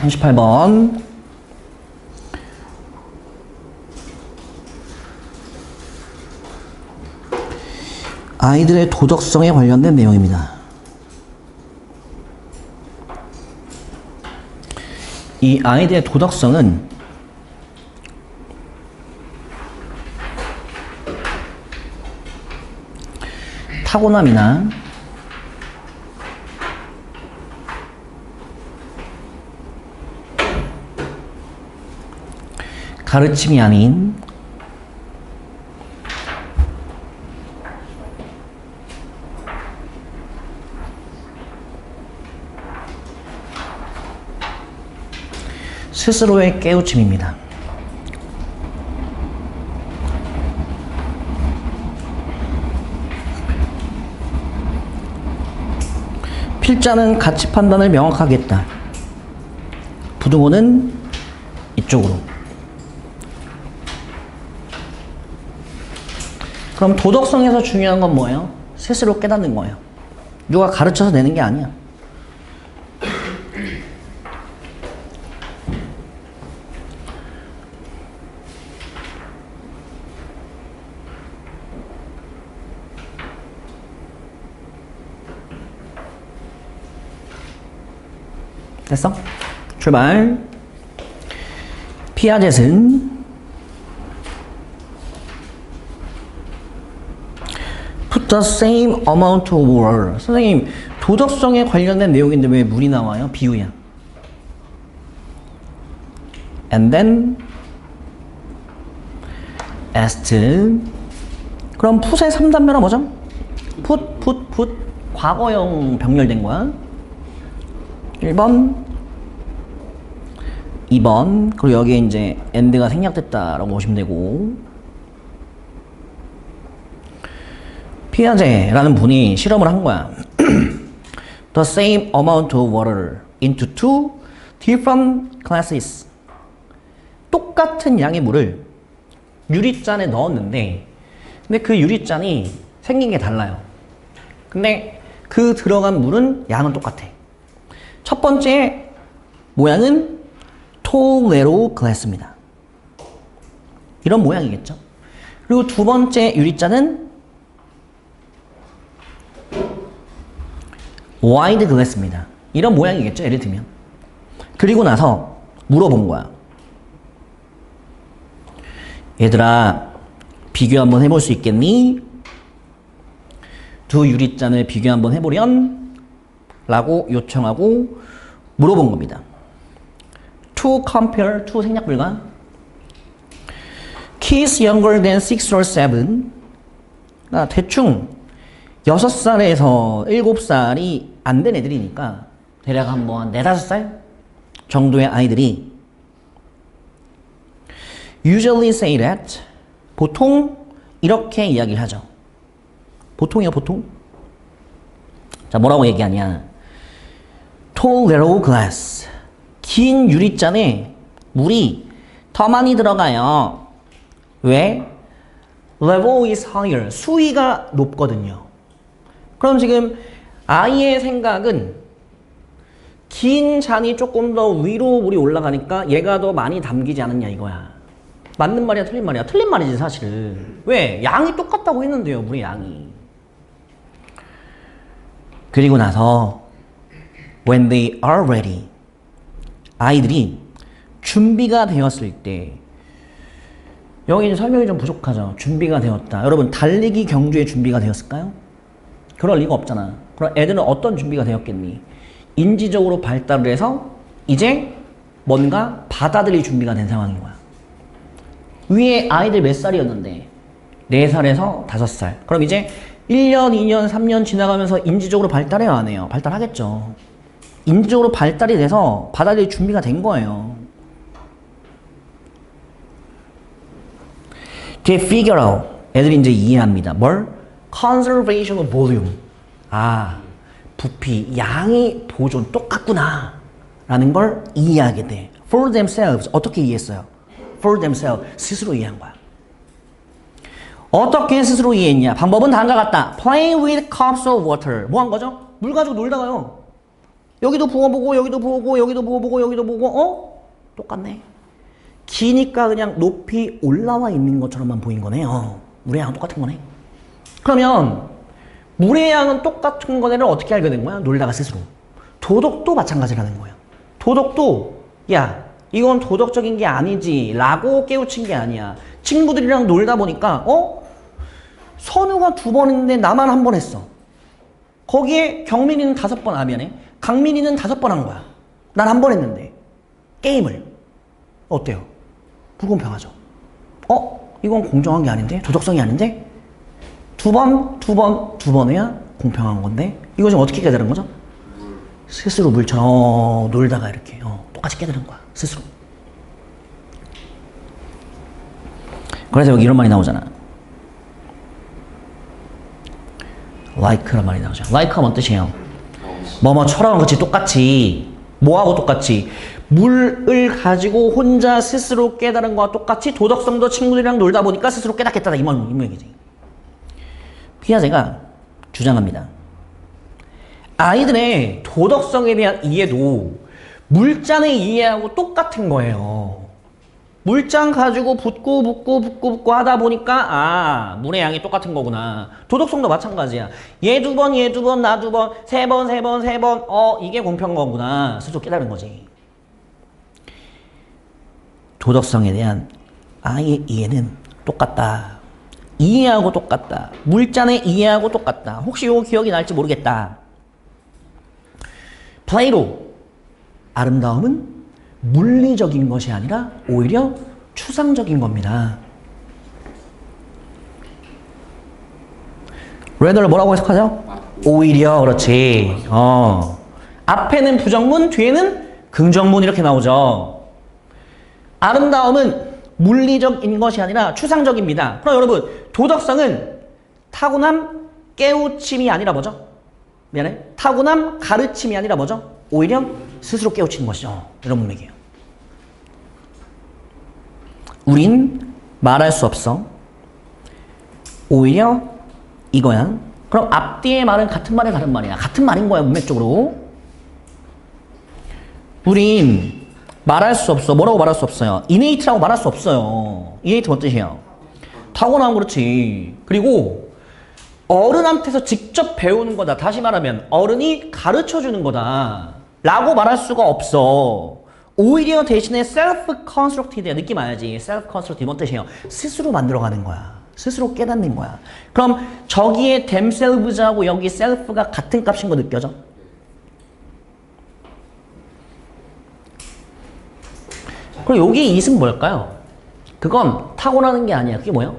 38번. 아이들의 도덕성에 관련된 내용입니다. 이 아이들의 도덕성은 타고남이나 가르침이 아닌 스스로의 깨우침입니다. 필자는 가치 판단을 명확하게 했다. 부등호는 이쪽으로. 그럼 도덕성에서 중요한 건 뭐예요? 스스로 깨닫는 거예요. 누가 가르쳐서 내는 게 아니야. 됐어? 출발. 피아젯은 put the same amount of water. 선생님, 도덕성에 관련된 내용인데 왜 물이 나와요? 비유야. And then asked. 그럼 put의 3단면은 뭐죠? put. 과거형 병렬된 거야. 1번, 2번, 그리고 여기에 이제 and가 생략됐다라고 보시면 되고, 피아제라는 분이 실험을 한 거야. The same amount of water into two different glasses. 똑같은 양의 물을 유리잔에 넣었는데, 근데 그 유리잔이 생긴 게 달라요. 근데 그 들어간 물은 양은 똑같아. 첫 번째 모양은 tall narrow glass입니다. 이런 모양이겠죠. 그리고 두 번째 유리잔은 wide glass입니다. 이런 모양이겠죠. 예를 들면. 그리고 나서 물어본 거야. 얘들아, 비교 한번 해볼 수 있겠니? 두 유리잔을 비교 한번 해보련? 라고 요청하고 물어본 겁니다. To compare, to 생략 불가. Kids younger than 6 or 7. 그러니까 대충 6살에서 7살이 안 된 애들이니까 대략 한 4-5살 정도의 아이들이 usually say that. 보통 이렇게 이야기를 하죠. 보통이요, 보통. 자, 뭐라고 얘기하냐. tall narrow glass. 긴 유리잔에 물이 더 많이 들어가요. 왜? level is higher. 수위가 높거든요. 그럼 지금 아이의 생각은 긴 잔이 조금 더 위로 물이 올라가니까 얘가 더 많이 담기지 않았냐 이거야. 맞는 말이야, 틀린 말이야? 틀린 말이지 사실은. 왜? 양이 똑같다고 했는데요, 물의 양이. 그리고 나서 when they are ready. 아이들이 준비가 되었을 때. 여기 설명이 좀 부족하죠. 준비가 되었다. 여러분, 달리기 경주에 준비가 되었을까요? 그럴 리가 없잖아. 그럼 애들은 어떤 준비가 되었겠니? 인지적으로 발달을 해서 이제 뭔가 받아들일 준비가 된 상황인 거야. 위에 아이들 몇 살이었는데 4살에서 5살. 그럼 이제 1년, 2년, 3년 지나가면서 인지적으로 발달해요, 안 해요? 발달하겠죠. 인지적으로 발달이 돼서 받아들일 준비가 된 거예요. They figure out. 애들이 이제 이해합니다. 뭘? Conservation of volume. 아, 부피, 양의 보존 똑같구나 라는 걸 이해하게 돼. For themselves. 어떻게 이해했어요? For themselves. 스스로 이해한 거야. 어떻게 스스로 이해했냐? 방법은 다음과 같다. Playing with cups of water. 뭐 한 거죠? 물 가지고 놀다가요. 여기도 부호 보고 여기도 부호 보고 여기도 부호 보고 여기도 보고 똑같네. 기니까 그냥 높이 올라와 있는 것처럼만 보인 거네요. 물의 양은 똑같은 거네. 그러면 물의 양은 똑같은 거네를 어떻게 알게 된 거야? 놀다가 스스로. 도덕도 마찬가지라는 거야. 도덕도 야 이건 도덕적인 게 아니지 라고 깨우친 게 아니야. 친구들이랑 놀다 보니까 선우가 2번 했는데 나만 1번 했어. 거기에 경민이는 5번, 미안해. 강민이는 5번 한 거야. 난 1번 했는데. 게임을. 어때요? 불공평하죠? 이건 공정한 게 아닌데? 도덕성이 아닌데? 2번 해야 공평한 건데? 이거 지금 어떻게 깨달은 거죠? 스스로 물처럼 놀다가 이렇게 똑같이 깨달은 거야. 스스로. 그래서 여기 이런 말이 나오잖아. like란 말이 나오죠. like가 뭔 뜻이에요? 뭐뭐처럼 그치 똑같이 뭐하고 똑같이 물을 가지고 혼자 스스로 깨달은 거와 똑같이 도덕성도 친구들이랑 놀다 보니까 스스로 깨닫겠다 이 얘기지. 피아제가 주장합니다. 아이들의 도덕성에 대한 이해도 물잔의 이해하고 똑같은 거예요. 물잔 가지고 붓고 하다 보니까 물의 양이 똑같은 거구나. 도덕성도 마찬가지야. 얘 2번, 얘 2번, 나 2번, 3번 이게 공평한 거구나. 스스로 깨달은 거지. 도덕성에 대한 아이의 이해는 똑같다. 이해하고 똑같다. 물잔의 이해하고 똑같다. 혹시 이거 기억이 날지 모르겠다. 플레이로 아름다움은 물리적인 것이 아니라 오히려 추상적인 겁니다. rather를 뭐라고 해석하죠? 오히려. 그렇지. 앞에는 부정문, 뒤에는 긍정문 이렇게 나오죠. 아름다움은 물리적인 것이 아니라 추상적입니다. 그럼 여러분 도덕성은 타고난 깨우침이 아니라 뭐죠? 미안해. 타고난 가르침이 아니라 뭐죠? 오히려 스스로 깨우치는 것이죠. 이런 문맥이에요. 우린 말할 수 없어. 오히려 이거야. 그럼 앞뒤의 말은 같은 말이야, 다른 말이야? 같은 말인 거야, 문맥적으로. 우린 말할 수 없어. 뭐라고 말할 수 없어요? innat라고 말할 수 없어요. innate 뭔 뜻이에요? 타고난 그렇지. 그리고 어른한테서 직접 배우는 거다. 다시 말하면 어른이 가르쳐주는 거다 라고 말할 수가 없어. 오히려 대신에 self-constructed야. 느낌 알지? self-constructed 뭔 뜻이에요? 스스로 만들어가는 거야. 스스로 깨닫는 거야. 그럼 저기에 themselves하고 여기 self가 같은 값인 거 느껴져? 그럼 여기 it은 뭘까요? 그건 타고나는 게 아니야. 그게 뭐예요?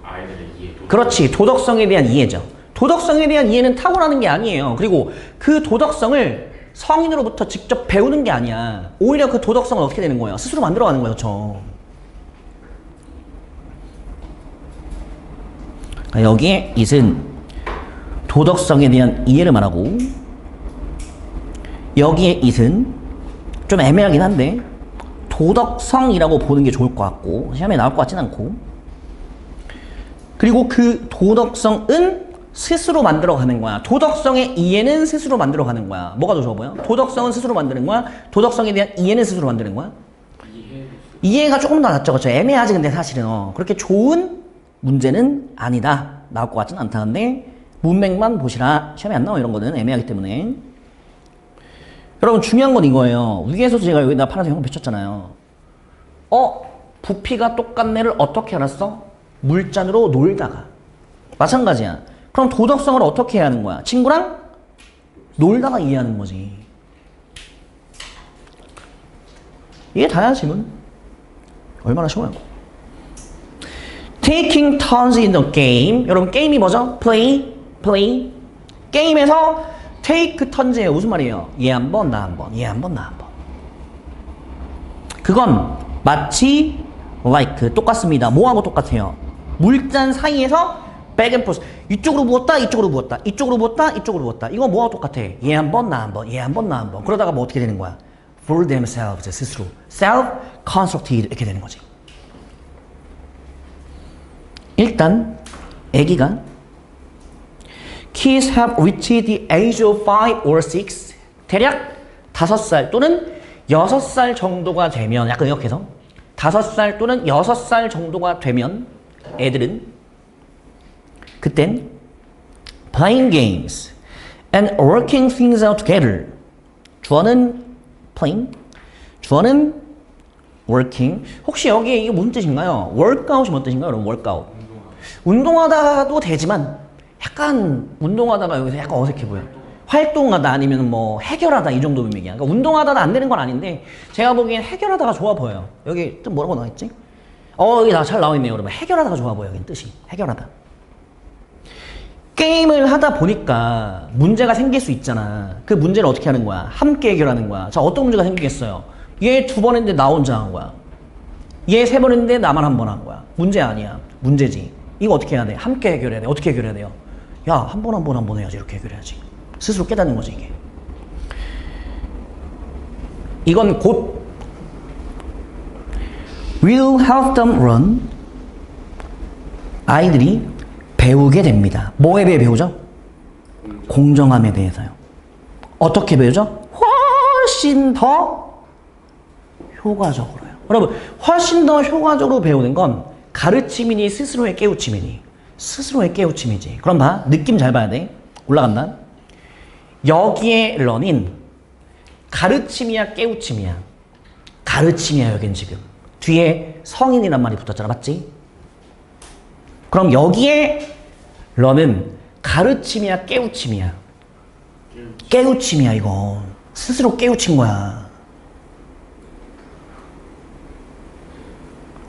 아이들의 이해. 그렇지. 도덕성에 대한 이해죠. 도덕성에 대한 이해는 타고나는 게 아니에요. 그리고 그 도덕성을 성인으로부터 직접 배우는 게 아니야. 오히려 그 도덕성은 어떻게 되는 거예요? 스스로 만들어가는 거예요. 여기에 it은 도덕성에 대한 이해를 말하고 여기에 it은 좀 애매하긴 한데 도덕성이라고 보는 게 좋을 것 같고 시험에 나올 것 같진 않고 그리고 그 도덕성은 스스로 만들어가는 거야. 도덕성의 이해는 스스로 만들어가는 거야. 뭐가 더 좋아 보여? 도덕성은 스스로 만드는 거야? 도덕성에 대한 이해는 스스로 만드는 거야? 이해가 조금 더 낫죠. 그렇죠? 애매하지 근데 사실은 그렇게 좋은 문제는 아니다. 나올 것 같진 않다는데 문맥만 보시라. 시험에 안 나와 이런 거는 애매하기 때문에. 여러분 중요한 건 이거예요. 위에서 제가 여기다 파란색 형 붙였잖아요. 부피가 똑같네를 어떻게 알았어? 물잔으로 놀다가. 마찬가지야. 그럼 도덕성을 어떻게 해야 하는 거야? 친구랑 놀다가 이해하는 거지. 이게 다야 지금. 얼마나 쉬워요. Taking turns in the game. 여러분 게임이 뭐죠? play. 게임에서 take turns예요. 무슨 말이에요? 얘 한 번, 나 한 번. 얘 한 번, 나 한 번. 그건 마치 like 똑같습니다. 뭐하고 똑같아요? 물잔 사이에서 back and forth. 이쪽으로 부었다, 이쪽으로 부었다, 이쪽으로 부었다, 이쪽으로 부었다. 이거 뭐하고 똑같아? 얘 한 번, 나 한 번, 얘 한 번, 나 한 번. 그러다가 뭐 어떻게 되는 거야? For themselves, 스스로. self-constructed 이렇게 되는 거지. 일단 아기가 Kids have reached the age of 5 or 6. 대략 5살 또는 6살 정도가 되면 약간 이렇게 해서 5살 또는 6살 정도가 되면 애들은 그땐 playing games and working things out together. 주어는 playing, 주어는 working. 혹시 여기에 이게 무슨 뜻인가요? workout이 뭔 뜻인가요? 여러분 workout. 운동하다도 되지만 약간 운동하다가 여기서 약간 어색해 보여. 활동하다 아니면 뭐 해결하다 이 정도 의미야. 그러니까 운동하다가 안 되는 건 아닌데 제가 보기엔 해결하다가 좋아 보여요. 여기 또 뭐라고 나와 있지? 여기 잘 나와 있네요, 여러분. 해결하다가 좋아 보여. 여기 뜻이 해결하다. 게임을 하다 보니까 문제가 생길 수 있잖아. 그 문제를 어떻게 하는 거야? 함께 해결하는 거야. 자, 어떤 문제가 생기겠어요? 얘 2번 했는데 나 혼자 한 거야. 얘 3번 했는데 나만 1번 한 거야. 문제 아니야. 문제지. 이거 어떻게 해야 돼? 함께 해결해야 돼. 어떻게 해결해야 돼요? 야, 한 번 해야지. 이렇게 해결해야지. 스스로 깨닫는 거지, 이게. 이건 곧 will help them run. 아이들이 배우게 됩니다. 뭐에 대해 배우죠? 공정함에 대해서요. 어떻게 배우죠? 훨씬 더 효과적으로요. 여러분, 훨씬 더 효과적으로 배우는 건 가르침이니 스스로의 깨우침이니 스스로의 깨우침이지. 그럼 봐. 느낌 잘 봐야 돼. 올라간다. 여기에 learning 가르침이야 깨우침이야? 가르침이야 여긴 지금. 뒤에 성인이란 말이 붙었잖아. 맞지? 그럼 여기에 learn은 가르침이야 깨우침이야? 깨우침이야 이거. 스스로 깨우친 거야.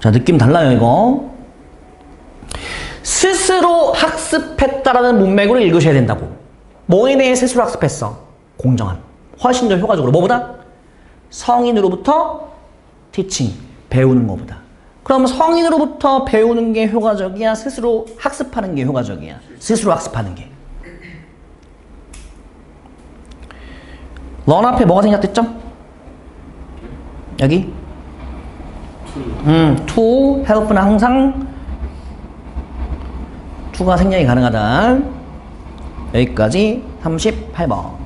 자, 느낌 달라요 이거. 스스로 학습했다라는 문맥으로 읽으셔야 된다고. 뭐에 대해 스스로 학습했어? 공정함. 훨씬 더 효과적으로. 뭐보다? 성인으로부터 teaching, 배우는 것보다. 그럼 성인으로부터 배우는 게 효과적이야? 스스로 학습하는 게 효과적이야? 스스로 학습하는 게. learn 앞에 뭐가 생략됐죠? 여기? to, help는 항상 to가 생략이 가능하다. 여기까지 38번.